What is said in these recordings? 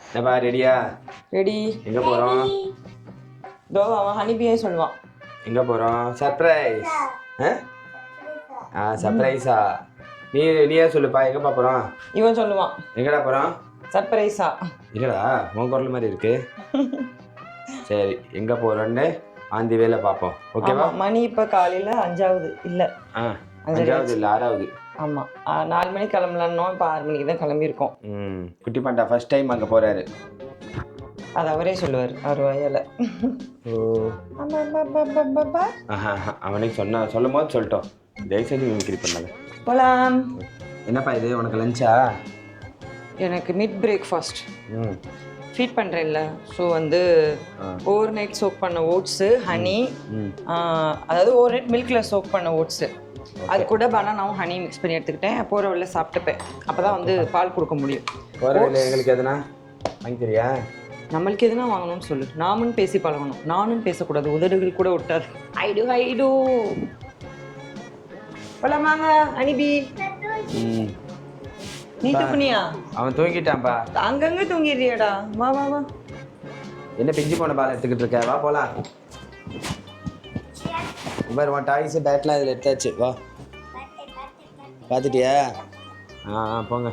என்னப்பா ரெடியா? ரெடி. எங்கே போகிறோம்? தோ அவன் ஹனிபியே சொல்லுவான். எங்கே போகிறோம்? சர்ப்ரைஸ். சர்ப்ரைஸா? நீயே சொல்லுப்பா, எங்கேப்பா போகிறோம்? இவன் சொல்லுவான். எங்கடா போகிறோம்? சர்ப்ரைஸா? இல்லைடா, உன் குரல் மாதிரி இருக்கு. சரி, எங்கே போகிறோன்னு ஆந்தி வேலை பார்ப்போம். ஓகேவா? மணி இப்போ காலையில் 5ஆவது இல்லை. 5ஆவது இல்லை 6ஆவது. ஆமாம், 4 மணிக்கு கிளம்பலான்னோம். இப்போ 6 மணிக்கு தான் கிளம்பியிருக்கோம். குட்டி பாண்டா ஃபர்ஸ்ட் டைம் அங்கே போகிறாரு. அது அவரே சொல்லுவார், அவர் வயல. அவனுக்கு சொல்லும் போது சொல்லிட்டோம். தயவுசெய்து மிமிக்ரி பண்ணாங்க. போலாம். என்னப்பா இது, உனக்கு லஞ்சா? எனக்கு மிட் பிரேக்ஃபாஸ்ட் ஃபீட் பண்ணுறேன்ல. ஸோ வந்து ஓவர் நைட் சோக் பண்ண ஓட்ஸு, ஹனி, அதாவது ஓவர் நைட் மில்கில் சோக் பண்ண ஓட்ஸு, அது கூட பனானாவும் ஹனி மிக்ஸ் பண்ணி எடுத்துக்கிட்டேன். போகிற வழியில் சாப்பிட்டுப்பேன். அப்போ தான் வந்து பால் கொடுக்க முடியும். போகிற வழியில் எங்களுக்கு எதுனா வாங்கிக்கிறியா? நம்மளுக்கு எதுனா வாங்கணும்னு சொல்லு. நாமும் பேசி பழகணும். நானும் பேசக்கூடாது, உதடுகள் கூட விட்டாது. ஐடு போலாமாங்க அனிபி. நீ தூக்குனியா? அவன் தூங்கிட்டான்ப்பா. அங்கங்க தூங்கிடுறியாடா. வா வா வா. என்ன பிஞ்சு போன பால் எடுத்துக்கிட்டு இருக்க? வா போலாம். பாரு, உன் டாய்ஸு பேட்லாம் இதில் எடுத்தாச்சு. வா, பார்த்துட்டியா? போங்க.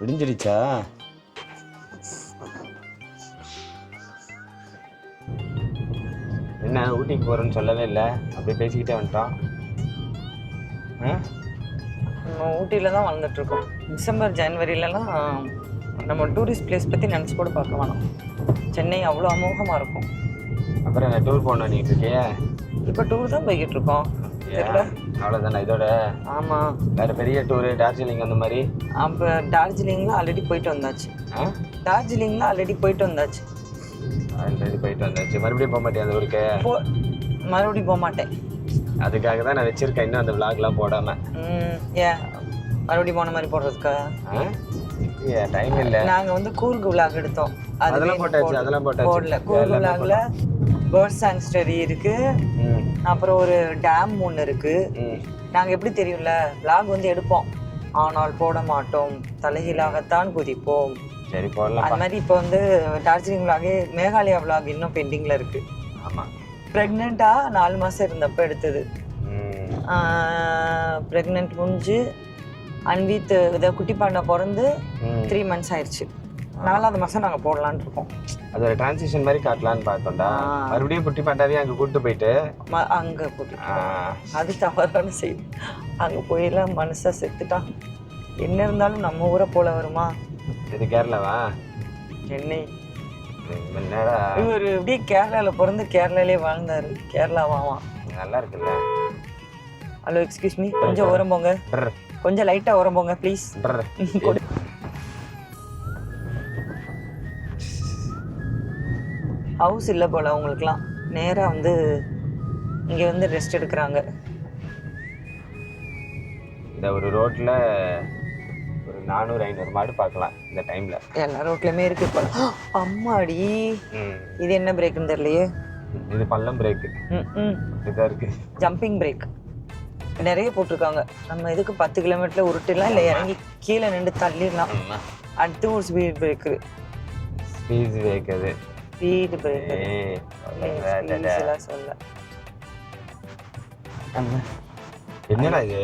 விடிஞ்சிடுச்சா? என்ன ஊட்டிக்கு போகிறோன்னு சொல்லவே இல்லை, அப்படி பேசிக்கிட்டே வந்துட்டோம். நம்ம ஊட்டியில் தான் வளர்ந்துட்டுருக்கோம். டிசம்பர் ஜனவரியிலலாம் நம்ம டூரிஸ்ட் பிளேஸ் பற்றி நினச்சி கூட பார்க்க வேணாம். சென்னை அவ்வளோ அமோகமாக இருக்கும். அப்புறம் என்ன டூர் போகணும் நீட்டு இருக்கியே? இப்போ டூர் தான் போய்கிட்டு இருக்கோம். அவ்வளோதானே இதோட? ஆமாம். வேறு பெரிய டூரு டார்ஜிலிங் அந்த மாதிரி? அப்போ டார்ஜிலிங்கில் ஆல்ரெடி போயிட்டு வந்தாச்சு. டார்ஜிலிங்கில் ஆல்ரெடி போயிட்டு வந்தாச்சு. மறுபடியும் போக மாட்டேன் அந்த ஊருக்கு? மறுபடியும் போக மாட்டேன். அதுக்காக தான் நான் வச்சிருக்கேன் இன்னும் அந்த விளாக்லாம் போடாமல். ஏன் மறுபடியும் போன மாதிரி போடுறதுக்கா? டைம் இல்லை. நாங்கள் வந்து கூர்கு விளாக் எடுத்தோம். அதெல்லாம் போட்டாச்சு. போடல. கூர்கு விளாக்ல பேர்ட் சாங்சுரி இருக்கு, அப்புறம் ஒரு டேம் ஒன்று இருக்கு. நாங்கள் எப்படி தெரியும்ல, விளாக் வந்து எடுப்போம், ஆனால் போட மாட்டோம். தலைகீழாகத்தான் குதிப்போம். சரி போடலாம். அது மாதிரி இப்போ வந்து டார்ஜிலிங் விளாகே, மேகாலயா விளாக் இன்னும் பெண்டிங்கில் இருக்கு. ஆமாம். ப்ரெக்னெண்ட்டாக 4 மாதம் இருந்தப்போ எடுத்தது. ப்ரெக்னென்ட் முடிஞ்சு அன்வீத் இதை குட்டி பாண்டா பிறந்து 3 மந்த்ஸ் ஆயிடுச்சு. 4ஆவது மாதம் நாங்கள் போடலான்னு இருக்கோம். அது ஒரு டிரான்சிஷன் மாதிரி காட்டலான்னு பார்த்தோம்டா. மறுபடியும் குட்டி பாண்டாவே அங்கே கூப்பிட்டு போயிட்டு அங்கே கூட்டிட்டு, அது தவறான செய்தி. அங்கே போயெல்லாம் மனுஷா செத்துட்டான். என்ன இருந்தாலும் நம்ம ஊரை போல வருமா? இது கேரளாவா? சென்னை. இவர் எப்படி கேரளாவில் பிறந்து கேரளாலே வாழ்ந்தாரு. கேரளாவாமா? நல்லா இருக்குல்ல. ஹலோ, எக்ஸ்கியூஸ் மீ, கொஞ்சம் ஓரம் போங்க. கொஞ்சம் லைட்டாக ஓரம் போங்க ப்ளீஸ். ஹவுஸ் இல்லை போல் அவங்களுக்குலாம். நேராக வந்து இங்கே வந்து ரெஸ்ட் எடுக்கிறாங்க. இந்த ஒரு ரோட்டில் ஒரு 400-500 மாடு பார்க்கலாம் இந்த டைமில். எல்லா ரோட்லையுமே இருக்குது இப்போ. அம்மாடி, இது என்ன பிரேக்குன்னு தெரியலையே. இது பள்ளம் பிரேக்கு. இதாக இருக்குது. ஜம்பிங் பிரேக் நிறைய போட்டிருக்காங்க. நம்ம இதுக்கு 10 கிலோமீட்டரில் உருட்டிடலாம், இல்லை இறங்கி கீழே நின்று தள்ளிடலாம். அடுத்து ஒரு ஸ்பீட் பிரேக்கு. Speed break. அது ஸ்பீடு பிரேக்கு சொல்ல. என்னடா இது?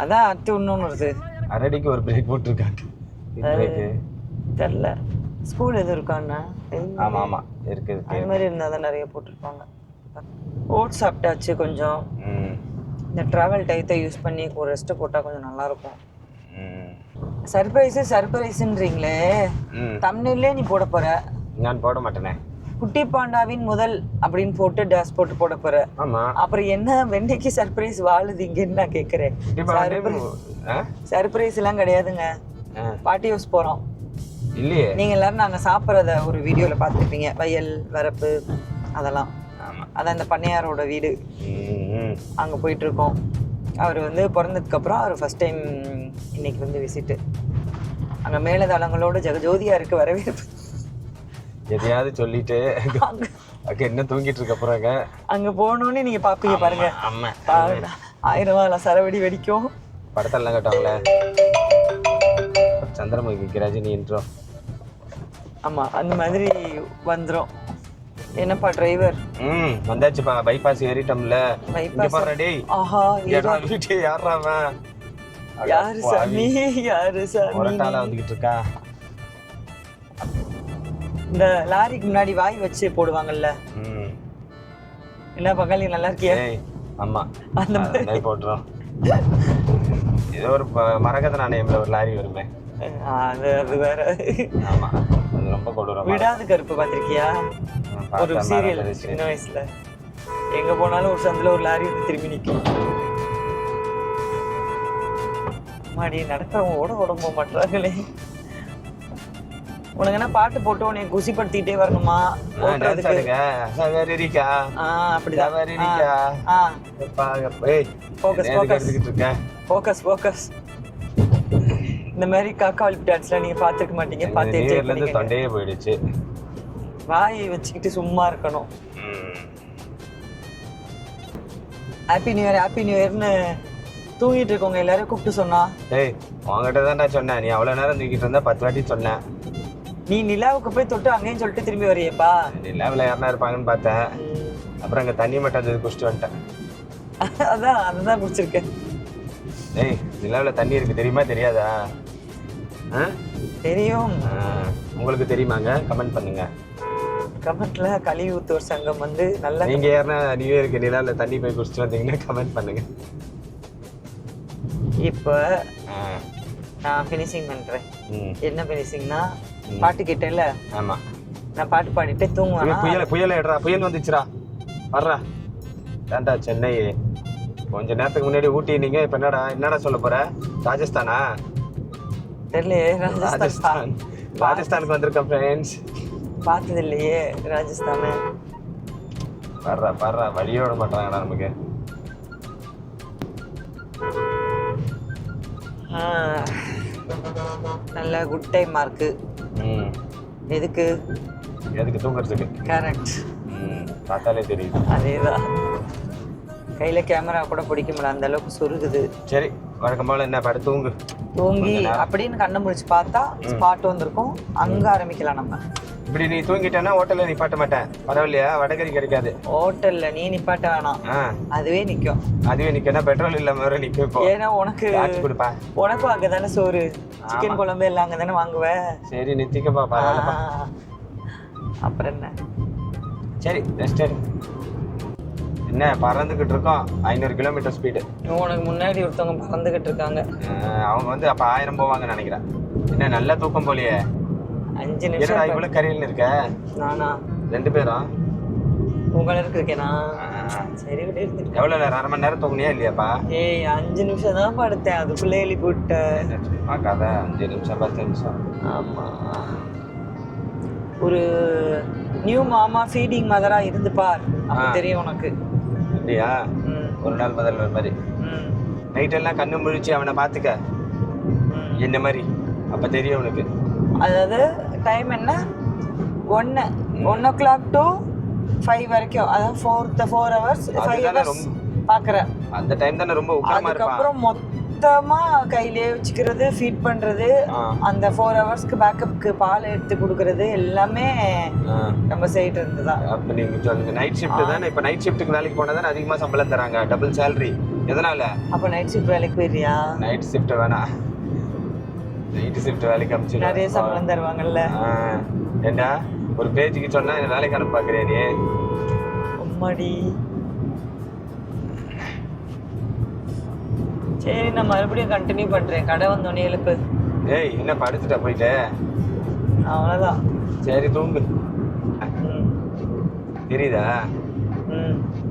அதான் அடுத்து இன்னொன்று வருது. அரடிக்கு ஒரு பிரேக் போட்டிருக்காங்க. தெரில, ஸ்கூல் எதுவும் இருக்காண்ணா? ஆமாம் ஆமாம் இருக்குது. அது மாதிரி இருந்தால் தான் நிறைய போட்டிருப்பாங்க. ஓட்ஸ் சாப்பிட்டாச்சு. கொஞ்சம் இந்த ட்ராவல் டயத்தை யூஸ் பண்ணி ஒரு ரெஸ்ட்டை போட்டால் கொஞ்சம் நல்லாயிருக்கும். சர்ப்ரைஸுன்றீங்களே, தம்ப்நெயிலே நீ போட போகிற. நான் போட மாட்டேனே. குட்டி பாண்டாவின் முதல் அப்படின்னு போட்டு டேஷ் போட்டு போட போற. அப்புறம் என்ன வெண்டைக்கு சர்ப்ரைஸ் வாழுதீங்கன்னு நான் கேட்குறேன். சர்ப்ரைஸ் எல்லாம் கிடையாதுங்க. பார்ட்டி ஹவுஸ் போகிறோம். இல்லையே, நீங்கள் எல்லாரும் நாங்கள் சாப்பிட்றத ஒரு வீடியோவில் பார்த்துருப்பீங்க. வயல் வரப்பு அதெல்லாம். அதான் இந்த பண்ணையாரோட வீடு. அங்கே போயிட்டுருக்கோம். அவர் வந்து பிறந்ததுக்கப்புறம் அவர் ஃபஸ்ட் டைம் இன்னைக்கு வந்து விசிட்டு. அங்கே மேலதளங்களோட ஜெகஜோதியாக இருக்குது வரவேற்பு. எதையாவது சொல்லிட்டு அங்கே என்ன தூங்கிட்டு இருக்க போகிறாங்க. அங்கே போகணுன்னு நீங்கள் பார்ப்பீங்க பாருங்க. 1000 ரூபாய் சரவடி வெடிக்கும். படத்தெல்லாம் கட்டாங்களே. சந்திரமுகி ரஜினி இன்ட்ரோ. ஆமா அந்த மாதிரி வந்துரும். என்னப்பா டிரைவர்? வந்தாச்சுப்பா. பைபாஸ் ஏறிட்டோம்ல. இங்க பாரு டேய். ஆஹா வீட்டு யாரா அவன்? யாரு சாமி? யாரு சாமி? ஒரட்டால வந்துகிட்டு இருக்கா. இந்த லாரிக்கு முன்னாடி வாய் வச்சு போடுவாங்கல்ல. என்ன பங்காளி நல்லா இருக்கியா? ஆமா அந்த மாதிரி போட்டுரும். ஏதோ ஒரு மரகத நாணயம்ல ஒரு லாரி வருமே, அது வேற. ஆமா அது ரொம்ப கொடூரம். விடாது கருப்பு பாத்திருக்கியா? ஒரு சீரியல் சின்ன வயசுல எங்க போனாலும் ஒரு சந்தில ஒரு லாரி வந்து திரும்பி நிக்கும். மாடி நடக்கிறவங்க ஓட போக மாட்டாங்களே. உனக்கு என்ன பாட்டு போட்டு உன்னை குசிப்படுத்திட்டே வரணுமா? இந்த மாதிரி காக்கா வலிப்பு டான்ஸ்லாம் நீங்க பாத்துக்க மாட்டீங்க. பாத்து தொண்டையே போயிடுச்சு. வாயை வச்சுக்கிட்டு சும்மா இருக்கணும். Happy new year happy new இயர்னு தூங்கிட்டு இருக்கவங்க எல்லாரும் கூப்பிட்டு சொன்னா. ஏய் உங்ககிட்ட தான்டா சொன்னேன். நீ அவ்வளவு நேரம் தூங்கிட்டு இருந்தா 10 வாட்டி சொன்னேன். நீ நிலாவுக்கு போய் தொட்டு அங்கேயும் சொல்லிட்டு திரும்பி வரையப்பா. நிலாவில் யாருனா இருப்பாங்கன்னு பார்த்தேன். அப்புறம் அங்கே தண்ணி மட்டும் அது குடிச்சிட்டு வந்துட்டேன். அதுதான் குடிச்சிருக்கேன். ஏய் நிலாவில் தண்ணி இருக்கு தெரியுமா தெரியாதா? தெரியும். உங்களுக்கு தெரியுமாங்க? கமெண்ட் பண்ணுங்க. கமெண்ட்ல கழிவு ஊத்துவோர் சங்கம் வந்து நல்லா. நீங்க யாருன்னா நியூ இயருக்கு நிலாவில் தண்ணி போய் குடிச்சிட்டு வந்தீங்கன்னா கமெண்ட் பண்ணுங்க. இப்போ நான் ஃபினிஷிங் பண்றேன். என்ன ஃபினிஷிங்னா பாட்டு கேட்டேன்ல. ஆமா நான் பாட்டு பாடிட்டு தூங்குவேன். புயல் எடுறா. புயல் வந்துச்சுடா. வர்றா. ஏன்டா சென்னை கொஞ்ச நேரத்துக்கு முன்னாடி ஊட்டி நீங்க இப்ப என்னடா சொல்ல போற? ராஜஸ்தானா? தெரியலையே. ராஜஸ்தானுக்கு வந்திருக்கேன் ஃப்ரெண்ட்ஸ். பார்த்தது இல்லையே ராஜஸ்தானு. வர்றா வழியோட மாட்டாங்கடா நமக்கு. நல்ல குட் டைம் மார்க்கு. எதுக்கு தூங்குறதுக்கு. கரெக்ட். பார்த்தாலே தெரியுது. அதேதான். கையில கேமரா கூட பிடிக்க முடியல, அந்த அளவுக்கு சொருகுது. சரி வழக்கம் போல என்ன பாடு தூங்கி அப்படின்னு கண்ணை முடிச்சு பார்த்தா ஸ்பாட் வந்திருக்கும். அங்க ஆரம்பிக்கலாம் நம்ம. இப்படி நீ தூங்கிட்டேன்னா ஹோட்டல்ல நிப்பாட்ட மாட்டேன். பரவாயில்லையா? வடகறி கிடைக்காது ஹோட்டல்ல. நீ நிப்பாட்ட வேணாம், அதுவே நிக்கும். அதுவே நிக்கனா பெட்ரோல் இல்லாம வர நிக்கும். ஏன்னா உனக்கும் அங்கதானே சோறு, சிக்கன் குழம்பு எல்லாம் அங்கதானே வாங்குவ. சரி நித்திக்கப்பா. பரவாயில்லப்பா. அப்புறம் என்ன? சரி ரெஸ்ட் எடு. என்ன பறந்துகிட்டு இருக்கோம் 500 கிலோமீட்டர் ஸ்பீடு. உனக்கு முன்னாடி ஒருத்தவங்க பறந்துகிட்டு இருக்காங்க. அவங்க வந்து அப்ப 1000 போவாங்கன்னு நினைக்கிறேன். என்ன நல்ல தூக்கம் போலியே. 5 நிமிஷம் இவ்வளவு கரையில் இருக்க. நானா? 2 பேரும் உங்களுக்கு இருக்கேனா? சரி விட. எவ்வளவு நேரம்? 1/2 மணி நேரம் தூங்குனியா இல்லையாப்பா? 5 நிமிஷம் தான் படுத்தேன், அதுக்குள்ளே எழுப்பி விட்டேன். பார்க்காத 5 நிமிஷம் 10 நிமிஷம். ஆமா ஒரு நியூ மாமா ஃபீடிங் மதரா இருந்து பார், அப்ப தெரியும் உனக்கு. அப்படியா? ஒரு நாள் முதல்ல மாதிரி நைட் எல்லாம் கண்ணு முழிச்சு அவனை பாத்துக்க என்ன மாதிரி, அப்ப தெரியும் உனக்கு. அதாவது டைம் என்ன? 1 o'clock to 5 வரைக்கும், அதாவது 4 hours 5 hours பாக்குறேன். அந்த டைம் தானே ரொம்ப உக்கரமா இருப்பா. அதுக்கப்புறம் மொத்தமா கையிலேயே வச்சுக்கிறது, ஃபீட் பண்றது, அந்த 4 ஹவர்ஸ்க்கு பேக்கப்க்கு பால் எடுத்து கொடுக்கறது எல்லாமே நம்ம சைடு இருந்துதான். அப்ப நீங்க சொல்லுங்க நைட் ஷிஃப்ட் தானே. இப்ப நைட் ஷிஃப்ட்டுக்கு வேலைக்கு போனா தானே அதிகமா சம்பளம் தராங்க, டபுள் சேலரி. எதனால? அப்ப நைட் ஷிஃப்ட் வேலைக்கு போயிடுறியா? நைட் ஷிஃப்ட் வேணாம், நைட் ஷிஃப்ட் வேலைக்கு அனுப்பிச்சு நிறைய சம்பளம் தருவாங்கல்ல. ஏண்டா ஒரு பேஜுக்கு சொன்னா வேலைக்கு அனுப்ப பாக்குறியா நீ? உம்மாடி. சரி நான் மறுபடியும் கண்டினியூ பண்றேன். கடை வந்தோடனே எழுப்பு. ஏய் என்ன படுத்துட்ட போயிட்டு? அவ்வளவுதான். சரி தூங்கு. தெரியுதா?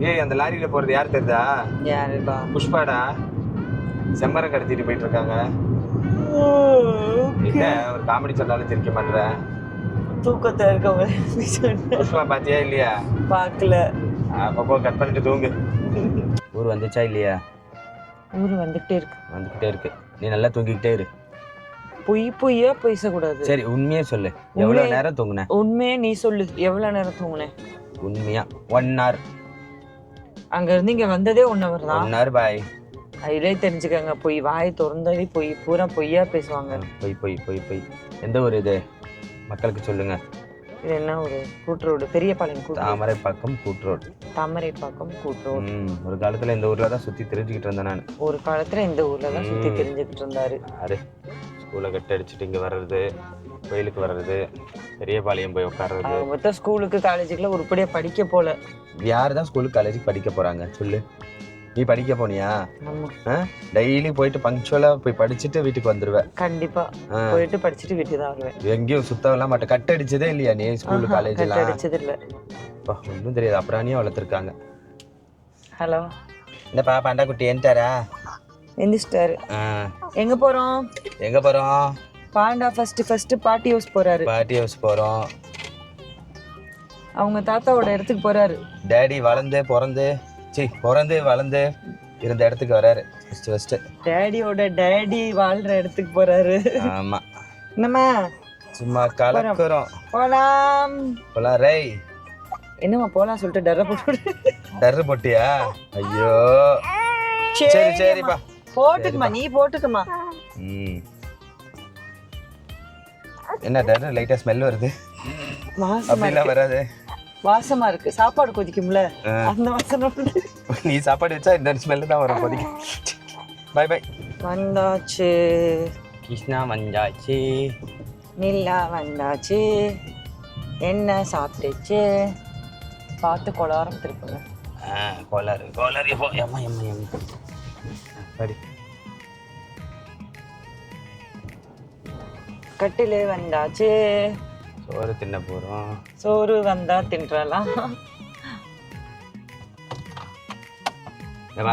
ஏய் அந்த லாரியில போறது யார் தெரியுதா? யாருப்பா? புஷ்பாடா. செம்மரம் கடத்திட்டு போயிட்டு இருக்காங்க. என்ன ஒரு காமெடி சொன்னாலும் சிரிக்க மாட்டேற. தூக்கத்துல இருக்கவங்க புஷ்பா பாத்தியா இல்லையா? பாக்கல. அப்போ கட் பண்ணிட்டு தூங்கு. ஊர் வந்துச்சா இல்லையா? ஊரு வந்துகிட்டே இருக்கு. நீ நல்லா தூங்கிக்கிட்டே இரு. பொய்யா பேசக்கூடாது. சரி உண்மையே சொல்லு, எவ்வளவு நேரம் தூங்குன? உண்மையே நீ சொல்லு, எவ்வளவு நேரம் தூங்குன? உண்மையா 1 hour. அங்க இருந்து இங்க வந்ததே 1 hour தான். 1 hour பாய். அதிலே தெரிஞ்சுக்கங்க, போய் வாய் திறந்தாலே போய் பூரா பொய்யா பேசுவாங்க. போய் எந்த ஒரு இது மக்களுக்கு சொல்லுங்க. இது என்ன ஒரு கூட்டுரோடு, பெரியபாளையம் கூட்டு, தாமரைப்பாக்கம் கூட்டுரோடு. தாமரைப்பாக்கம் கூட்டுரோடு. ஒரு காலத்துல இந்த ஊர்ல தான் சுத்தி தெரிஞ்சுக்கிட்டு இருந்தேன் நான். ஒரு காலத்துல இந்த ஊர்ல தான் சுத்தி தெரிஞ்சுக்கிட்டு இருந்தாரு. யாரு ஸ்கூலை கட் அடிச்சுட்டு இங்க வர்றது, கோயிலுக்கு வர்றது, பெரியபாளையம் போய் உட்கார்றது. மொத்தம் ஸ்கூலுக்கு காலேஜுக்குலாம் உருப்படியா படிக்க போல. யாரு தான் ஸ்கூலுக்கு காலேஜுக்கு படிக்க போறாங்க சொல்லு? நீ படிக்க போனியா? டெய்லி போயிட்டு பங்க்சுவலா போய் படிச்சுட்டு வீட்டுக்கு வந்துருவேன். கண்டிப்பா போயிட்டு படிச்சுட்டு வீட்டுக்கு தான் வருவேன். எங்கேயும் சுத்தவெல்லாம் மாட்டேன். கட் அடிச்சதே இல்லையா நீ ஸ்கூல் காலேஜ் எல்லாம்? அடிச்சது இல்ல. ஒன்றும் தெரியாது. அப்புறானியா வளர்த்துருக்காங்க. ஹலோ, என்னப்பா பாண்டா குட்டி என்ட்டாரா? எந்திரிச்சிட்டாரு. எங்க போறோம்? பாண்டா ஃபர்ஸ்ட் பாட்டி ஹவுஸ் போறாரு. பாட்டி ஹவுஸ் போறோம். அவங்க தாத்தாவோட இடத்துக்கு போறாரு. டேடி பிறந்து வளர்ந்து இருந்த இடத்துக்கு வராரு. ஃபர்ஸ்ட் டேடி வாழ்ற இடத்துக்கு போறாரு. ஆமா. என்னம்மா சும்மா கலக்குறோம். போலாம் ரே. என்னம்மா போலாம் சொல்லிட்டு டர்ரு போட்டியா? ஐயோ சரிப்பா போட்டுக்குமா, நீ போட்டுக்குமா. என்ன டர்ரு லைட்டா ஸ்மெல் வருது? அப்படிலாம் வராது. வாசமா இருக்கு. சாப்பாடு கொதிக்கும்ல, அந்த வாசனை. நீ சாப்பாடு வச்சா இந்த ஸ்மெல் தான் வரும் கொதிக்கும். பை. வந்தாச்சு கிருஷ்ணா, வந்தாச்சு. நில்லா வந்தாச்சு. என்ன சாப்பிட்டுச்சு? பார்த்து கொளாரம் திருப்புங்க. கோளாறு எம்மா சரி. கட்டிலே வந்தாச்சு. சோறு தின்ன போறோம். சோறு வந்தா தின்றலாம்.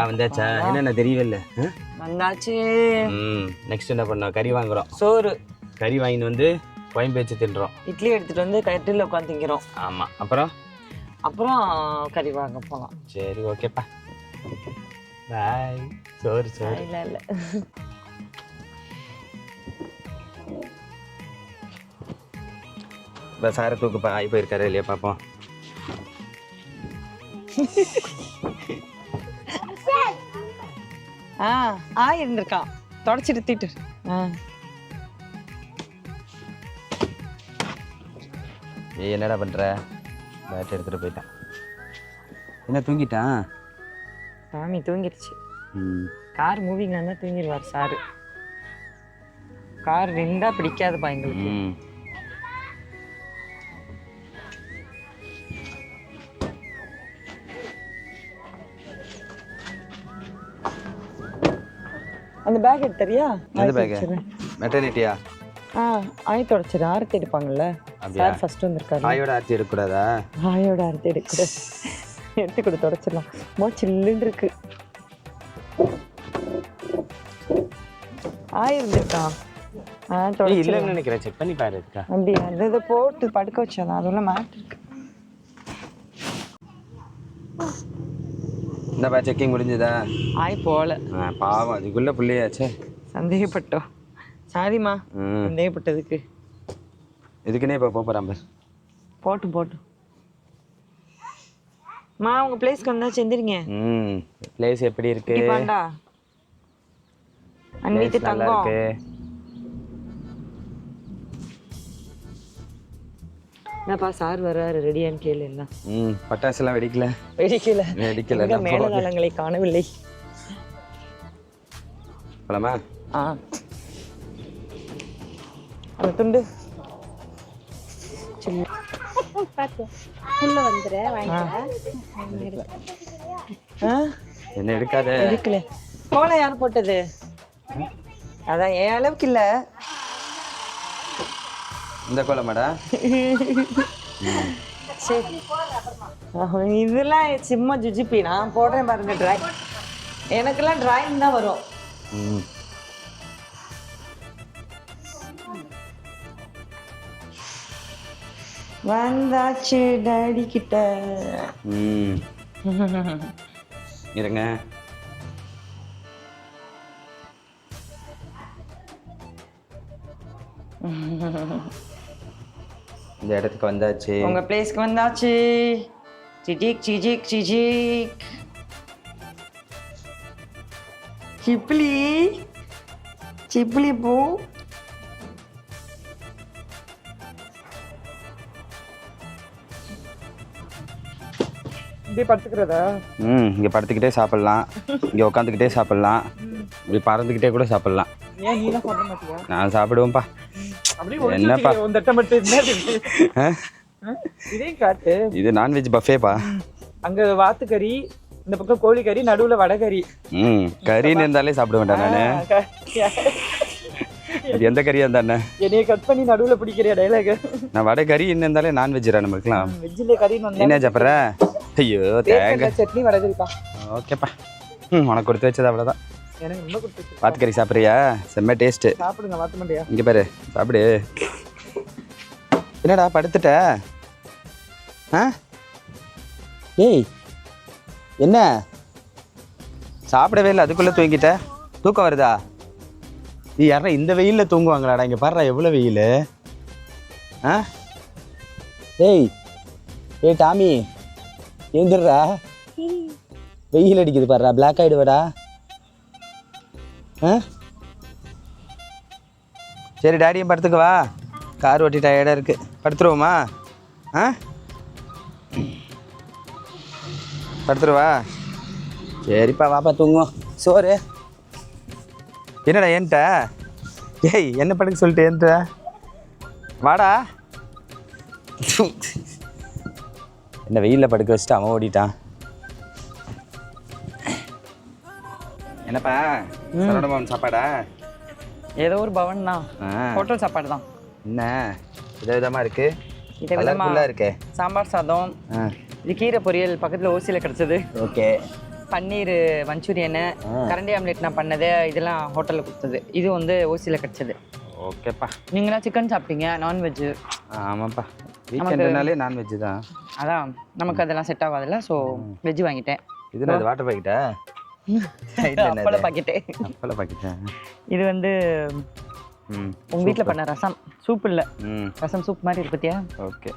வந்தாச்சா? என்ன தெரியவில்லை. வந்தாச்சு. நெக்ஸ்ட் என்ன பண்ணோம்? கறி வாங்குறோம். சோறு கறி வாங்கிட்டு வந்து குழம்பு வச்சு தின்றோம். இட்லி எடுத்துட்டு வந்து கட்டில உட்காந்து திங்கிறோம். ஆமா. அப்புறம் கறி வாங்க போலாம். சரி ஓகேப்பா. பாய். சோறு இல்ல சார தூக்குப்பா. ஆகி போயிருக்காரு இல்லையா பாப்போம். இருந்திருக்கான். தொடச்சிட்டு தீட்டு. என்னடா பண்ற? பேட் எடுத்துட்டு போயிட்டான். என்ன தூங்கிட்டான்? சாமி தூங்கிடுச்சு. கார் மூவிங்ல இருந்தா தூங்கிடுவார் சாரு. கார் நின்றா பிடிக்காதுப்பா எங்களுக்கு. அந்த பேக் எடுத்தறியா? எந்த பேக்? மெட்டர்னிட்டியா? ஆய் தொடச்சிரு. ஆரத்தி எடுப்பாங்கல்ல சார், ஃபர்ஸ்ட் வந்திருக்காரு. ஆயோட ஆரத்தி எடுக்க கூடாதா? ஆயோட ஆரத்தி எடுக்க கூடாது. எடுத்து கூட தொடச்சிடலாம். மோ சில்லுன்னு இருக்கு. ஆயிருந்துருக்கா? இல்லைன்னு நினைக்கிறேன். செக் பண்ணி பாரு. அப்படியா? அதை போட்டு படுக்க வச்சாதான் அதெல்லாம் மேட் இருக்கு. இந்தப்பா செக்கிங் முடிஞ்சதா? ஆய் போல. பாவம், அதுக்குள்ள பிள்ளையாச்சே. சந்தேகப்பட்டோம். சாரிம்மா சந்தேகப்பட்டதுக்கு. இதுக்குன்னே இப்போ போகிறான் பார். போட்டு மா உங்க பிளேஸ்க்கு வந்தா செந்திரிங்க. பிளேஸ் எப்படி இருக்கு? பாண்டா அன்வித்து தங்கம். என்னப்பா சார் வராரு, ரெடியான்னு கேளு. எல்லாம் பட்டாசுலாம் வெடிக்கல. மேலதாளங்களை காணவில்லை. போலாமா? அந்த துண்டு என்ன எடுக்காத. எடுக்கல. கோலம் யார் போட்டது? அதான் என் அளவுக்கு இல்ல. இந்த கோலமாடா? சரி, இதெல்லாம் சும்மா ஜுஜிப்பி. நான் போடுறேன் பாருங்க டிராயிங். எனக்கெல்லாம் டிராயிங் தான் வரும். வந்தாச்சு டாடி கிட்ட. இருங்க. இந்த இடத்துக்கு வந்தாச்சு. உங்க பிளேஸ்க்கு வந்தாச்சு. சிஜிக் சிஜிக் சிஜிக். சிப்பிலி சிப்பிலி பூ இப்படி படுத்துக்கிறதா? இங்கே படுத்துக்கிட்டே சாப்பிட்லாம், இங்கே உட்காந்துக்கிட்டே சாப்பிட்லாம், இப்படி பறந்துக்கிட்டே கூட சாப்பிட்லாம். ஏன் நீ தான் சாப்பிட மாட்டியா? நான் சாப்பிடுவேன்ப்பா. என்னப்பா இதையும் காட்டு. இது நான்வெஜ் பஃபேப்பா. அங்க வாத்துக்கறி, இந்த பக்கம் கோழிக்கறி, நடுவுல வடகறி. கறின்னு இருந்தாலே சாப்பிட வேண்டாம் நானு. அது எந்த கறியா இருந்தானே என்னைய கட் பண்ணி நடுவுல பிடிக்கிறியா டைலாக்? நான் வடை கறி இருந்தாலே நான்வெஜ்ரா நமக்குலாம். வெஜ்ஜில் கறின்னு வந்தா என்ன சாப்பிட்ற? ஐயோ தேங்காய் சட்னி வடகரிப்பா. ஓகேப்பா. உனக்கு கொடுத்து வச்சது அவ்வளோதான். எனக்கு ரொம்ப கொடுத்துச்சு. வாத்துக்கறி சாப்பிட்றியா? செம்ம டேஸ்ட்டு. சாப்பிடுங்க, வாத்த மாட்டியா? இங்கே பாரு, சாப்பிடு. என்னடா படுத்துட்ட? ஆ ஏய் என்ன சாப்பிடவே இல்லை, அதுக்குள்ளே தூங்கிட்ட? தூக்கம் வருதா? நீ யாரா இந்த வெயிலில் தூங்குவாங்களாடா? இங்கே பாருடா எவ்வளோ வெயில். ஆ ஏய் ஏய் டாமி எழுந்துடுறா, வெயில் அடிக்குது பாருடா, பிளாக் ஆகிடுவாடா. ஆ சரி டாடியும் படுத்துக்கு வா, கார் ஓட்டி டயர்டாக இருக்குது, படுத்துருவோமா? ஆ படுத்துருவா? சரிப்பா வாப்பா தூங்குவோம். சோறு என்னடா ஏன்ட்ட? ஏய் என்ன படுக்க சொல்லிட்டு ஏன்ட்ட? வாடா. என்ன வெயிலில் படுக்க வச்சுட்டு அவன் ஓடிட்டான். என்னப்பா சரவண பவன் சாப்பாடா? ஏதோ ஒரு பவன் தான், ஹோட்டல் சாப்பாடு தான். என்ன விதவிதமாக இருக்கு, விதவிதமாக இருக்கே. சாம்பார் சாதம், இது கீரை பொரியல் பக்கத்தில் ஓசியில் கிடச்சது. ஓகே. பன்னீர் மஞ்சூரியனு, கரண்டி ஆம்லேட் நான் பண்ணது, இதெல்லாம் ஹோட்டலில் கொடுத்தது. இது வந்து ஓசியில் கிடச்சது. ஓகேப்பா. நீங்களாம் சிக்கன் சாப்பிட்டீங்க, நான்வெஜ்ஜு. ஆமாப்பா, வீக்கெண்டுனாலே நான்வெஜ்ஜு தான். அதான் நமக்கு அதெல்லாம் செட் ஆகாதுல்ல, ஸோ வெஜ் வாங்கிட்டேன். இது நான் வாட்டர் பாக்கெட்டா? அப்பள பாக்கெட்டு. அப்பள பாக்கெட்டா? இது வந்து உங்கள் வீட்டில் பண்ண ரசம் சூப். இல்லை ரசம் சூப் மாதிரி இருக்கு பத்தியா? ஓகே.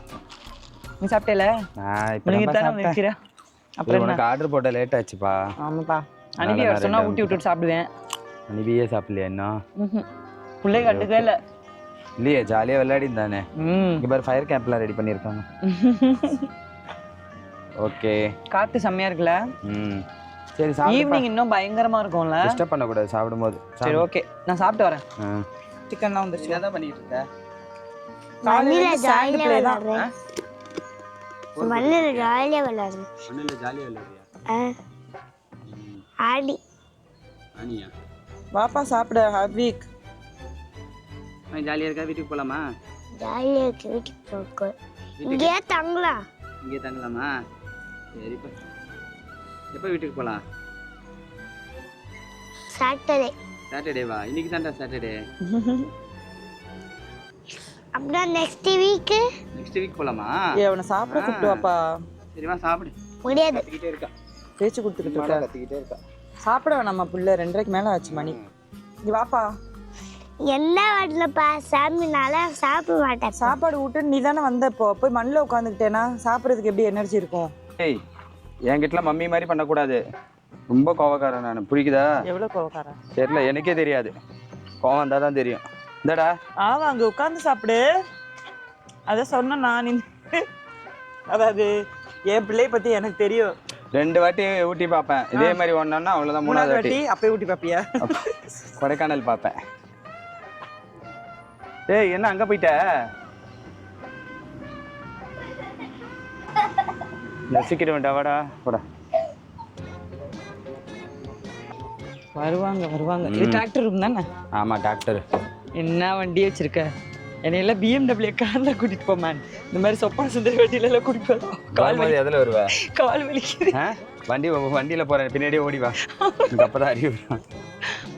நீ சாப்பிட்டேல? நான் இப்போ அப்புறம் உனக்கு ஆர்டர் போட்ட லேட் ஆச்சுப்பா. ஆமாப்பா, அனுப்பி வர சொன்னா ஊட்டி விட்டுட்டு சாப்பிடுவேன். அனுப்பியே சாப்பிடலையா இன்னும்? பிள்ளை கண்டுக்கவே இல்லை. இல்லையே, ஜாலியாக விளையாடி தானே. இங்கே பாரு ஃபயர் கேம்ப்லாம் ரெடி பண்ணியிருக்காங்க. ஓகே. காற்று செம்மையா இருக்குல்ல? சரி, ஈவினிங் இன்னும் பயங்கரமா இருக்கும்ல? டிஸ்டர்ப் பண்ணக்கூடாது சாப்பிடும்போது. சரி ஓகே, நான் சாப்பிட்டு வரேன். சிக்கன்லாம் வந்துருச்சு. என்ன பண்ணிட்டு இருக்க? மண்ணில ஜாலியா விளையாடுறேன். மண்ணில ஜாலியா விளையாடுறேன். மண்ணில ஜாலியா விளையாடுறியா? ஆடி. ஆனியா? வாப்பா சாப்பிட ஹாபிக். ஜாலியா இருக்கா? வீட்டுக்கு போலாமா? ஜாலியா இருக்கு, வீட்டுக்கு போக. இங்கே தங்கலாம். இங்கே தங்கலாமா? சரிப்பா. எப்போ வீட்டுக்கு போலாம்? சாட்டர்டே. சாட்டர்டேவா? இன்னைக்கு தான்டா சாட்டர்டே. அப்படின்னா நெக்ஸ்ட் வீக் போலாமா? அவனை சாப்பிட கூப்பிட்டு வாப்பா. சரிவா சாப்பிடு. முடியாது. கத்திக்கிட்டே இருக்கா, பேச்சு கொடுத்துக்கிட்டு இருக்கா. கத்திக்கிட்டே இருக்கா. சாப்பிட நம்ம புள்ள 2:30 மேலே ஆச்சு மணி. நீ வாப்பா. என்ன வாட்டலப்பா, சாமினால சாப்பிட மாட்டேன். சாப்பாடு விட்டு நீ தானே வந்த, இப்போ போய் மண்ணில் உட்காந்துக்கிட்டேன்னா சாப்பிட்றதுக்கு எப்படி எனர்ஜி இருக்கும்? ஏய் என்கிட்டலாம் மம்மி மாதிரி பண்ணக்கூடாது, ரொம்ப கோவக்காரன் நான். பிடிக்குதா? எவ்வளோ கோவக்காரன் தெரியல, எனக்கே தெரியாது. கோவம் வந்தால் தான் தெரியும். இந்தடா ஆமா, அங்கே உட்காந்து சாப்பிடு. அதை சொன்ன நான் அதாவது என் பிள்ளைய பற்றி எனக்கு தெரியும். 2 வாட்டி ஊட்டி பார்ப்பேன், இதே மாதிரி ஒன்றா அவ்வளோதான். 3வது வாட்டி அப்பயே ஊட்டி பார்ப்பியா? கொடைக்கானல் பார்ப்பேன். ஏய் என்ன அங்கே போயிட்ட? நசிக்கிட்டு வேண்டா, வாடா போடா. வருவாங்க. இது டிராக்டர் ரூம் தானே? ஆமாம் டாக்டர். என்ன வண்டி வச்சிருக்க? என்னையெல்லாம் BMW கார்ல கூட்டிட்டு போமான். இந்த மாதிரி சொப்பா சுந்தரி வண்டியில எல்லாம் கூட்டிட்டு போறோம். கால் வலி எதில் வருவ? கால் வலிக்குது. வண்டியில் போகிறேன், பின்னாடியே ஓடி வா. எனக்கு அப்போ தான் அறிவு.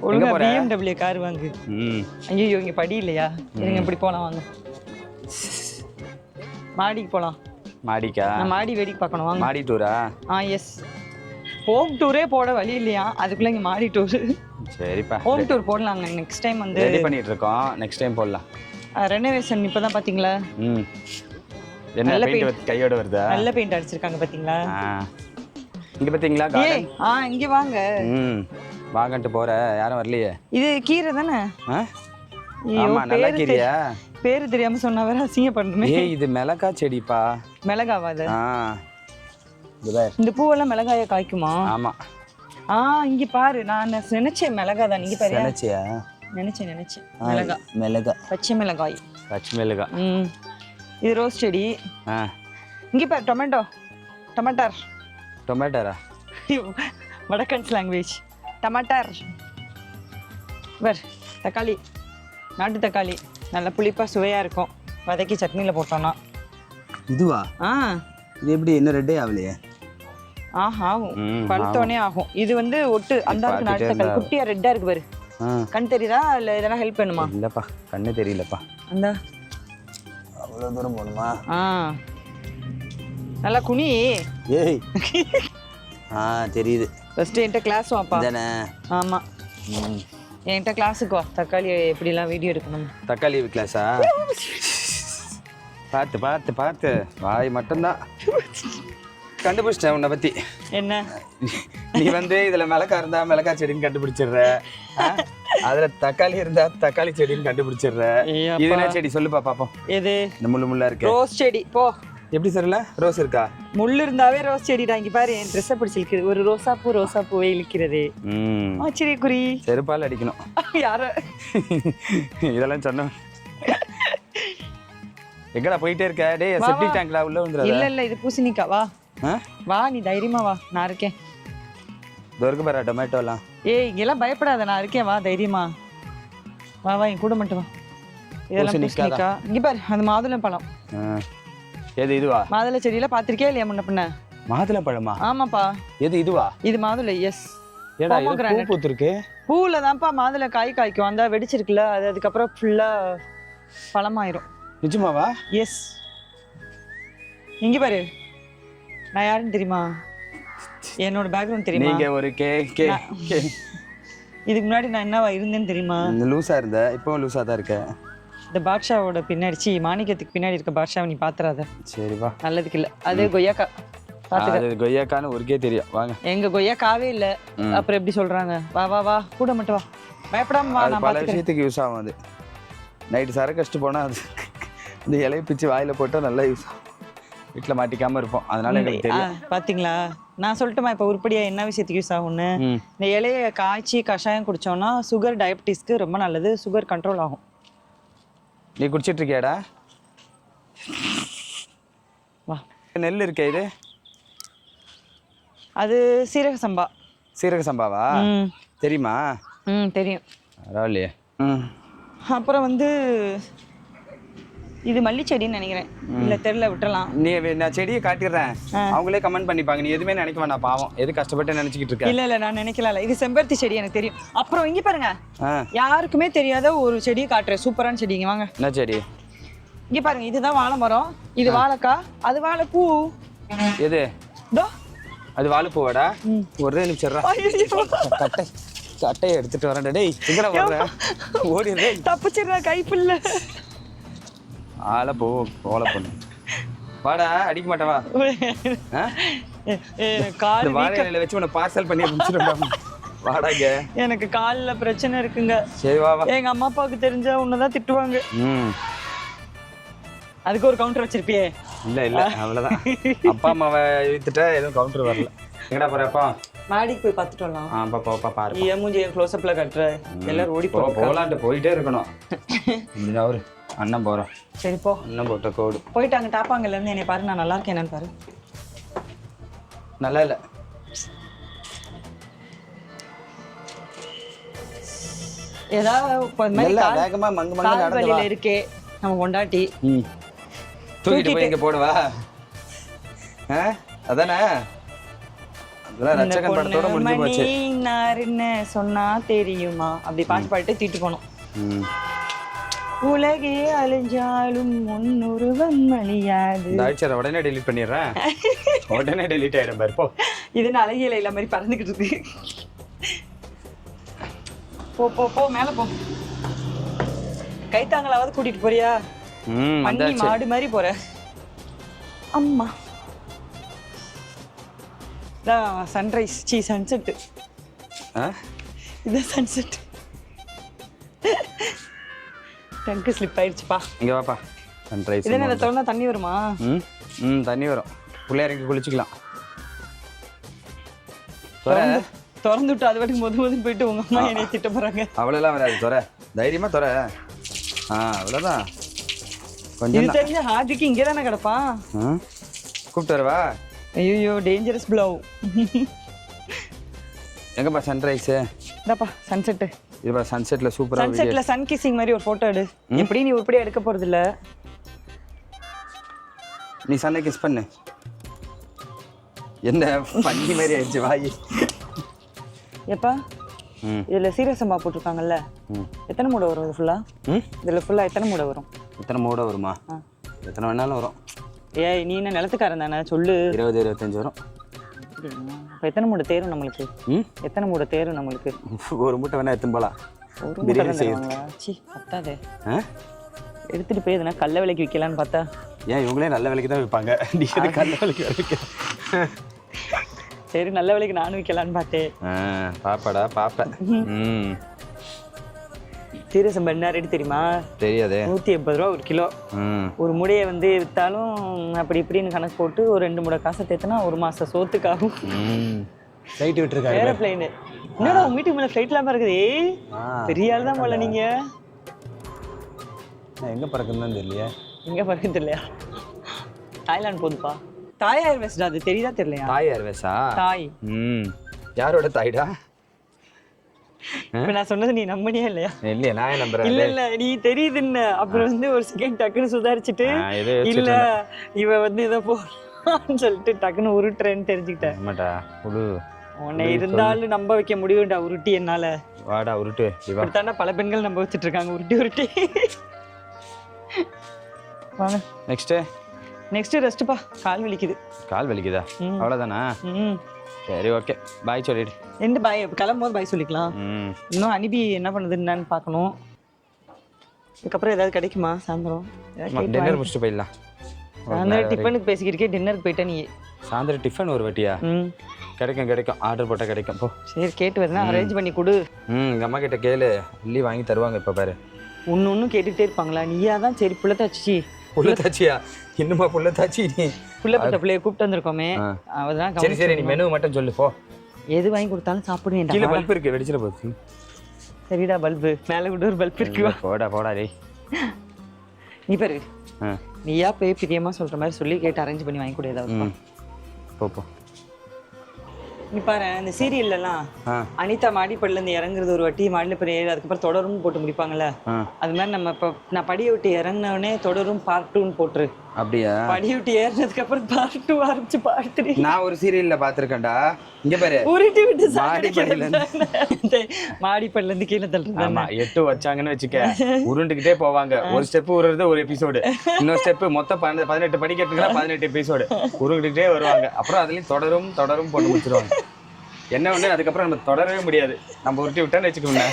ஒழுங்கா BMW கார் வாங்கு. ஐயோ இங்கே படி இல்லையா? இருங்க இப்படி போகலாம், வாங்க மாடிக்கு போகலாம். மாடிக்கா? நான் மாடி வேடிக்கை பார்க்கணும், வாங்க. மாடி டூரா? எஸ். ஹோம் டூரே போட வழி இல்லையா, அதுக்குள்ள இங்கே மாடி டூர். சரிப்பா, ஹோம் டூர் போடலாங்க. நெக்ஸ்ட் டைம் வந்து ரெடி பண்ணிட்டு இருக்கோம், நெக்ஸ்ட் டைம் போடலாம். ரெனோவேஷன் இப்போ தான் பார்த்தீங்களா? என்ன பெயிண்ட் கையோட வருதா? நல்ல பெயிண்ட் அடிச்சிருக்காங்க பார்த்தீங்களா? இங்கே பார்த்தீங்களா? இங்கே வாங்க. வாங்கன்ட்டு போற யாரும் வரலையே. இது கீரை தானே? ஆ ஐயோ, ஆமா நல்லா பேரு கீரையா? பேரு தெரியாம சொன்ன வேற அசிங்க பண்ணுமே. ஏய் இது மிளகா செடிப்பா. மிளகாவா அது? ஆ இது பாரு. இந்த பூவெல்லாம் மிளகாய காய்க்குமா? ஆமா. இங்க பாரு, நான் நினைச்சேன் மிளகா தான். நீங்க பாரு. நினைச்சியா? நினைச்சேன் மிளகா. மிளகா. பச்சை மிளகாய். பச்சை மிளகா. இது ரோஸ் செடி. இங்க பாரு டொமேட்டோ. டொமேட்டோரா? வடக்கன்ஸ் லாங்குவேஜ். டமாட்டர். பார் தக்காளி, நாட்டு தக்காளி, நல்ல புளிப்பா சுவையா இருக்கும். வதக்கி சட்னியில போட்டோம்னா. இதுவா? இது எப்படி இன்னும் ரெட்டே ஆகலையே? ஆகும், பழுத்தோடனே ஆகும். இது வந்து ஒட்டு அந்த நாட்டு தக்காளி குட்டியா ரெட்டா இருக்கு பாரு. கண் தெரியுதா இல்ல இதெல்லாம் ஹெல்ப் பண்ணுமா? இல்லப்பா கண்ணு தெரியலப்பா. அந்த அவ்வளவு தூரம் போணுமா? நல்லா குனி. ஏய் தெரியுது. ஃபர்ஸ்ட் என்கிட்ட கிளாஸ் வாப்பா. தானே? ஆமா, என்கிட்ட கிளாஸுக்கு வா. தக்காளி எப்படிலாம் வீடியோ எடுக்கணும். தக்காளி கிளாஸா? பார்த்து பார்த்து பார்த்து வாய் மட்டும்தான். கண்டுபிடிச்சிட்டேன் உன்னை பத்தி. என்ன? நீ வந்து இதுல மிளகா இருந்தா மிளகா செடின்னு கண்டுபிடிச்சிடுற, அதுல தக்காளி இருந்தா தக்காளி செடின்னு கண்டுபிடிச்சிடுற. இது என்ன செடி சொல்லுப்பா பாப்போம். எது? இந்த முள்ளு முள்ளா இருக்கு. ரோஸ் செடி. போ. எப்படி சொல்லல? ரோஸ் இருக்கா? முள்ளு இருந்தாவே ரோஸ் செடிடா. இங்க பாரு, என் ட்ரெஸ்ஸை பிடிச்சிருக்கு. ஒரு ரோசா பூவே இழுக்கிறது. ஆச்சரிய குறி. செருப்பால் அடிக்கணும். யார இதெல்லாம் சொன்ன? எங்கடா போயிட்டே இருக்க? டேய் செப்டிக் டேங்க்ல உள்ள வந்துறாத. இல்ல இது பூசணிக்கா. வா நீ தைரியமா வா, நான் இருக்கேன். தோர்க்கு பாரு டொமேட்டோலாம். ஏய் இங்கெல்லாம் பயப்படாத, நான் இருக்கேன். வா தைரியமா வா என் கூட மட்டும் வா. இதெல்லாம் பூசணிக்கா. இங்க பாரு அந்த மாதுளை பழம். எது இதுவா? மாதுளை செடியில பாத்திருக்கே இல்லையா முன்ன பின்ன? மாதுளை பழமா? ஆமாப்பா. எது இதுவா? இது மாதுளை. எஸ். ஏடா இது பூ பூத்திருக்கு. பூல தான்ப்பா மாதுளை காய்க்கும். அந்த வெடிச்சிருக்குல அது, அதுக்கப்புறம் ஃபுல்லா பழமாயிரும். நிஜமாவா? எஸ். இங்க பாரு, நான் யாருன்னு தெரியுமா? என்னோட பேக்ரவுண்ட் தெரியுமா? நீங்க ஒரு இதுக்கு முன்னாடி நான் என்னவா இருந்தேன்னு தெரியுமா? லூசா இருந்த, இப்போ லூசா தான் இருக்க. இந்த பாட்ஷாவோட பின்னாடி மாணிக்கத்துக்கு பின்னாடி இருக்க பாட்ஷாவை நீ பாத்துறாத. சரிவா, நல்லதுக்கு இல்ல. அது கொய்யாக்கா. அது கொய்யாக்கான்னு ஒருக்கே தெரியும். வாங்க. எங்க கொய்யாக்காவே இல்ல, அப்புறம் எப்படி சொல்றாங்க? வா வா வா கூட மட்டும் வா, பயப்படாம வா. நான் பல விஷயத்துக்கு யூஸ் ஆகும். அது நைட்டு சரக்கு கஷ்டம் போனா அது இந்த இலையை பிச்சு வாயில போட்டா நல்லா யூஸ் ஆகும். வீட்டுல மாட்டிக்காம இருப்போம், அதனால எனக்கு தெரியும். பாத்தீங்களா, நான் சொல்லட்டுமா இப்ப உருப்படியா என்ன விஷயத்துக்கு யூஸ் ஆகும்னு? இந்த இலையை காய்ச்சி கஷாயம் குடிச்சோம்னா சுகர் டயபிட்டிஸ்க்கு ரொம்ப நல்லது. சுகர் கண்ட்ரோல் ஆகும். நீ குடிச்சிட்டு இருக்கியாடா? வா. நெல் இருக்கே, இது அது சீரக சம்பா. சீரக சம்பாவா? தெரியுமா? தெரியும். பரவாயில்லையே. அப்புறம் வந்து இது மல்லி செடின்னு நினைக்கிறேன். இல்ல தெரியல, விட்டுறலாம். நீ நான் செடியை காட்டிடுறேன், அவங்களே கமெண்ட் பண்ணிப்பாங்க. நீ எதுவுமே நினைக்க வேண்டாம், பாவம். எது கஷ்டப்பட்டு நினைச்சுக்கிட்டு இருக்க? இல்ல நான் நினைக்கல. இது செம்பருத்தி செடி, எனக்கு தெரியும். அப்புறம் இங்க பாருங்க, யாருக்குமே தெரியாத ஒரு செடியை காட்டுறேன். சூப்பரான செடி. இங்க வாங்க. என்ன செடி? இங்க பாருங்க, இதுதான் வாழை மரம். இது வாழைக்காய், அது வாழைப்பூ. எது? அது வாழைப்பூவாடா? ஒரே நிமிஷம் கட்டையை எடுத்துட்டு வரேன். டேய் எங்கடா வர்ற? ஓடிடுறே. தப்பிச்சிடுறா கைப்புள்ள. ஆளப்போ ஓலை பொண்ணு. வாடா, அடிக்க மாட்டவா? கால் வாழையில வச்சு உன்னை பார்சல் பண்ணி முடிச்சிடுறேன். வாடாங்க. எனக்கு கால்ல பிரச்சனை இருக்குங்க. சரி வா வா. எங்க அம்மா அப்பாவுக்கு தெரிஞ்சா உன்னதான் திட்டுவாங்க. அதுக்கு ஒரு கவுண்டர் வச்சிருப்பியே? இல்ல அவ்வளவுதான். அப்பா அம்மாவை இழுத்துட்டா எதுவும் கவுண்டர் வரல. எங்கடா போறப்பா? மாடிக்கு போய் பார்த்துட்டு வரலாம். பாப்பா பாரு. ஏன் மூஞ்சி க்ளோஸ் அப்ல கட்டுற? எல்லாரும் ஓடி போலான்ட்டு போயிட்டே இருக்கணும். இந்த ஒரு அண்ணன் போறோம். சரி போ. அண்ணன் போட்ட கோடு போயிட்டாங்க. டாப்பாங்கல்ல இருந்து என்னை பாரு, நான் நல்லா இருக்கேன் என்னன்னு பாரு. நல்லா இல்ல. ஏதாவது வேகமா மங்கு மங்கு நடந்து வா. இருக்கே நம்ம கொண்டாட்டி. தூக்கிட்டு போய் இங்க போடுவா. அதானே? அதெல்லாம் ரட்சகன் படத்தோட முடிஞ்சு போச்சு. நாருன்னு சொன்னா தெரியுமா? அப்படி பாட்டு பாட்டு தீட்டு போனோம். உலகே அழிஞ்சாலும் முன்னுருவம் அழியாது. தாய்ச்சரை உடனே டெலீட் பண்ணிடுறேன். உடனே டெலீட் ஆயிடும் பாரு. போ. இது அழகியல இல்ல மாதிரி பறந்துகிட்டு இருக்கு. போ போ போ, மேல போ. கைத்தாங்களாவது கூட்டிட்டு போறியா? பண்ணி மாடு மாதிரி போற. அம்மா சன்ரைஸ் சன்செட். இதான் சன்செட். டங்கு ஸ்லிப் ஆயிடுச்சுப்பா. இங்கே வாப்பா சன்ரைஸ். இதே நேரம் திறந்தா தண்ணி வருமா? தண்ணி வரும். பிள்ளையாருக்கு குளிச்சுக்கலாம். திறந்து விட்டு அது வாட்டுக்கு முதல்ல போயிட்டு உங்க அம்மா என்னை திட்ட போறாங்க. அவ்வளோலாம் வராது. தைரியமா அவ்வளோதான். கொஞ்சம் இது தெரிஞ்ச ஹார்திக்கு இங்கே தானே கிடப்பான். கூப்பிட்டு வரவா? ஐயோ டேஞ்சரஸ் ப்ளவ். எங்கப்பா சன்ரைஸு? இதாப்பா சன்செட்டு. இதுப்பா சன்செட்டில் சூப்பராக. சன்செட்டில் சன் கிசிங் மாதிரி ஒரு ஃபோட்டோ எடு. எப்படி நீ உருப்படியாக எடுக்க போகிறது இல்லை. நீ சன்னை கிஸ் பண்ணு. என்ன பண்ணி மாதிரி ஆயிடுச்சு வாயி. எப்பா இதில் சீரசம்பா போட்டிருக்காங்கல்ல, எத்தனை மூடை வரும் இது ஃபுல்லாக? இதில் ஃபுல்லாக எத்தனை மூடை வரும்? எத்தனை மூடை வருமா? எத்தனை வேணாலும் வரும். ஏய் நீ என்ன நிலத்துக்காரன் தானே சொல்லு. 20-25 வரும். இப்போ எத்தனை மூடை தேரும் நம்மளுக்கு? எத்தனை மூடை தேரும் நம்மளுக்கு? ஒரு மூட்டை வேணா எடுத்துன்னு போகலாம். ஒரு மூட்டை தருவாங்களா? சி பத்தாதே. எடுத்துகிட்டு போய் எதுனா கல்ல விலைக்கு விற்கலான்னு பார்த்தா. ஏன் இவங்களே நல்ல விலைக்கு தான் விற்பாங்க. நீ எது கல்ல விலைக்கு விற்க? சரி நல்ல விலைக்கு நானும் விற்கலான்னு பார்த்தேன். பாப்பாடா பாப்பேன். சீரசம்பா என்ன ரேட்டு தெரியுமா? தெரியாது. 180 ரூபா ஒரு கிலோ. ஒரு முடையை வந்து விற்றாலும் அப்படி இப்படின்னு கணக்கு போட்டு ஒரு 2 மூடை காசை தேத்துனா ஒரு மாதம் சோத்துக்காகும். ஃப்ளைட் விட்டுருக்காங்க. ஏரோப்ளைனு. என்னடா உங்க வீட்டுக்கு மேலே ஃப்ளைட்லாம் இருக்குது? பெரிய ஆள் தான் போல நீங்க. எங்கே பறக்குன்னு தெரியலையா? எங்கே பறக்குது இல்லையா? தாய்லாந்து போகுதுப்பா. தாய் ஏர்வேஸ்டா அது தெரியுதா தெரியலையா? தாய் ஏர்வேஸா? தாய். யாரோட தாய்டா? இப்போ நான் சொன்னது நீ நம்பினியா இல்லையா? இல்லையா நான் நம்புறேன். இல்ல நீ தெரியுதுன்னு அப்புறம் வந்து ஒரு செகண்ட் டக்குன்னு சுதாரிச்சுட்டு இல்ல இவ வந்து இதை போன்னு சொல்லிட்டு டக்குன்னு உருட்டுறேன்னு தெரிஞ்சுக்கிட்டேன். ஆமாடா புழு. உன்னை இருந்தாலும் நம்ப வைக்க முடியும்டா உருட்டி என்னால. வாடா உருட்டு. இப்படித்தாண்டா பல பெண்கள் நம்ப வச்சுட்டு இருக்காங்க உருட்டி உருட்டி. வாங்க நெக்ஸ்ட் ரெஸ்ட்ப்பா. கால் வலிக்குது. கால் வலிக்குதா? அவ்வளோதானா? சரி ஓகே பாய் சொல்லிடு. எந்த பாய்? கிளம்பும்போது பாய் சொல்லிக்கலாம். இன்னும் அனுப்பி என்ன பண்ணுதுன்னு பார்க்கணும். இதுக்கப்புறம் ஏதாவது கிடைக்குமா சாயந்தரம்? டின்னர் முடிச்சுட்டு போயிடலாம். சாயந்தரம் டிஃபனுக்கு பேசிக்கிட்டே டின்னருக்கு போயிட்டா நீ. சாயந்தரம் டிஃபன் ஒரு வாட்டியா? கிடைக்கும். ஆர்டர் போட்டால் கிடைக்கும். போ சரி கேட்டு வரேன். அரேஞ்ச் பண்ணி கொடு. எங்கள் அம்மா கிட்ட கேளு. இல்லி வாங்கி தருவாங்க. இப்போ பாரு ஒன்றும் கேட்டுக்கிட்டே இருப்பாங்களா? நீயா தான் சரி புள்ளத்தாச்சி. புள்ளத்தாச்சியா? இன்னுமா புள்ளத்தாச்சி? நீ புள்ளப்பட்ட பிள்ளைய கூப்பிட்டு வந்திருக்கோமே அவதான். சரி நீ மெனு மட்டும் சொல்லு போ. எது வாங்கி கொடுத்தாலும் சாப்பிடுவேன். கீழே பல்ப் இருக்கு வெடிச்சிட போகுது. சரிடா பல்பு மேலே கூட ஒரு பல்ப் இருக்கு. போடா டேய். நீ பாரு நீயா போய் பிரியமா சொல்ற மாதிரி சொல்லி கேட்டு அரேஞ்ச் பண்ணி வாங்கி கொடு ஏதாவது. போ நீ பாரு இந்த சீரியல்லாம் அனிதா மாடிப்படில இருந்து இறங்குறது ஒரு வாட்டி, மாடியில் போய் ஏறி அதுக்கப்புறம் தொடரும் போட்டு முடிப்பாங்கல்ல. அது மாதிரி நம்ம இப்போ நான் படியை விட்டு இறங்கினோடனே தொடரும் பார்ட் 2 போட்டுரு. அப்படியா? படியை விட்டு ஏறினதுக்கு அப்புறம் பார்ட் 2 ஆரம்பிச்சு பார்ட் 3. நான் ஒரு சீரியல்ல பாத்துருக்கேன்டா. இங்க பாரு உருட்டி விட்டு மாடிப்படில இருந்து கீழே தள்ளுறது. ஆமா 8 வச்சாங்கன்னு வச்சுக்க உருண்டுகிட்டே போவாங்க. ஒரு ஸ்டெப் உருறது ஒரு எபிசோடு, இன்னொரு ஸ்டெப் மொத்தம் 18 படிக்கிறதுக்குலாம் 18 எபிசோடு உருண்டுகிட்டே வருவாங்க. அப்புறம் அதுலயும் தொடரும் போட்டு முடிச்சிருவாங்க. என்ன ஒண்ணு அதுக்கப்புறம் நம்ம தொடரவே முடியாது. நம்ம உருட்டி விட்டான்னு வச்சுக்கோங்க.